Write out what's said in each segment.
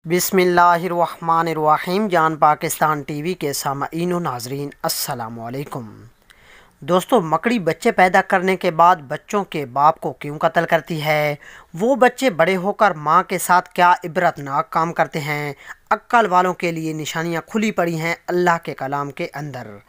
बिस्मिल्लाहिर्रहमानिर्रहीम। जान पाकिस्तान टीवी के सामईन व नाजरीन अस्सलाम वालेकुम। दोस्तों, मकड़ी बच्चे पैदा करने के बाद बच्चों के बाप को क्यों कत्ल करती है? वो बच्चे बड़े होकर माँ के साथ क्या इबरतनाक काम करते हैं? अक्ल वालों के लिए निशानियाँ खुली पड़ी हैं अल्लाह के कलाम के अंदर।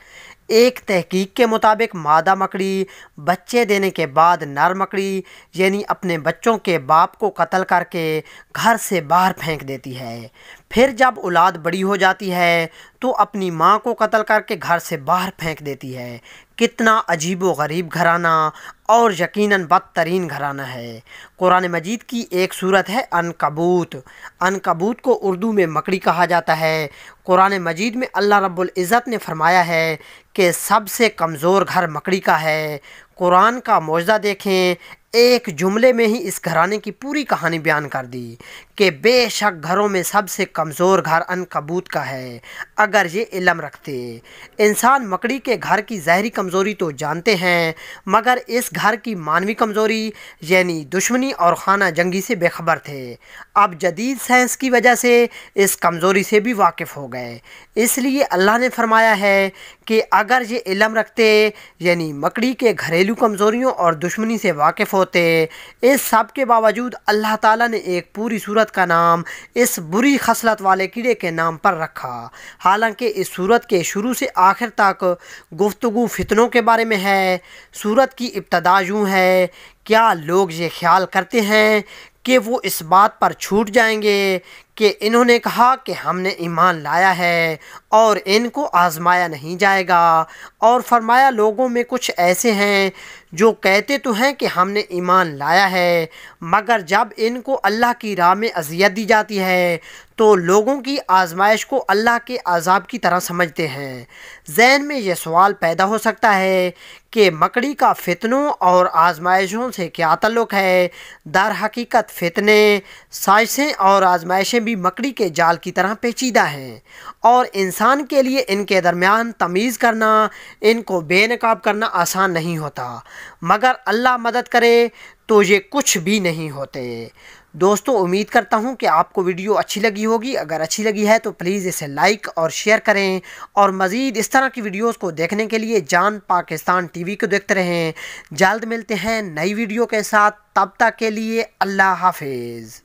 एक तहकीक के मुताबिक मादा मकड़ी बच्चे देने के बाद नर मकड़ी यानी अपने बच्चों के बाप को कत्ल करके घर से बाहर फेंक देती है। फिर जब औलाद बड़ी हो जाती है तो अपनी माँ को कत्ल करके घर से बाहर फेंक देती है। कितना अजीब व गरीब घराना और यकीनन बदतरीन घराना है। कुरान मजीद की एक सूरत है अनकबूत। अनकबूत को उर्दू में मकड़ी कहा जाता है। कुरान मजीद में अल्लाह रब्बुल इज़्ज़त ने फरमाया है कि सबसे कमज़ोर घर मकड़ी का है। कुरान का मौजज़ा देखें, एक जुमले में ही इस घराने की पूरी कहानी बयान कर दी कि बेशक घरों में सबसे कमज़ोर घर अनकबूत का है। अगर ये इल्म रखते, इंसान मकड़ी के घर की ज़ाहरी कमज़ोरी तो जानते हैं, मगर इस घर की मानवी कमज़ोरी यानी दुश्मनी और खाना जंगी से बेखबर थे। अब जदीद साइंस की वजह से इस कमज़ोरी से भी वाकिफ़ हो गए। इसलिए अल्लाह ने फरमाया है कि अगर ये इल्म रखते यानी मकड़ी के घरेलू कमज़ोरियों और दुश्मनी से वाकिफ़ होते, इस सब के बावजूद अल्लाह ताला ने एक पूरी सूरत का नाम इस बुरी खसलत वाले कीड़े के नाम पर रखा। हालांकि इस सूरत के शुरू से आखिर तक गुफ्तगू फितनों के बारे में है। सूरत की इब्तदा यूँ है, क्या लोग ये ख्याल करते हैं कि वो इस बात पर छूट जाएंगे कि इन्होंने कहा कि हमने ईमान लाया है और इनको आजमाया नहीं जाएगा। और फरमाया लोगों में कुछ ऐसे हैं जो कहते तो हैं कि हमने ईमान लाया है, मगर जब इनको अल्लाह की राह में अज़ियत दी जाती है तो लोगों की आजमाइश को अल्लाह के अज़ाब की तरह समझते हैं। ज़हन में ये सवाल पैदा हो सकता है कि मकड़ी का फितनों और आजमाइशों से क्या ताल्लुक़ है? दर हकीकत फ़ितने, साजिशें और आजमाइशें भी मकड़ी के जाल की तरह पेचीदा हैं और इंसान के लिए इनके दरमियान तमीज़ करना, इनको बेनकाब करना आसान नहीं होता, मगर अल्लाह मदद करे तो ये कुछ भी नहीं होते। दोस्तों, उम्मीद करता हूँ कि आपको वीडियो अच्छी लगी होगी। अगर अच्छी लगी है तो प्लीज़ इसे लाइक और शेयर करें और मज़ीद इस तरह की वीडियोस को देखने के लिए जान पाकिस्तान टीवी को देखते रहें। जल्द मिलते हैं नई वीडियो के साथ, तब तक के लिए अल्लाह हाफिज़।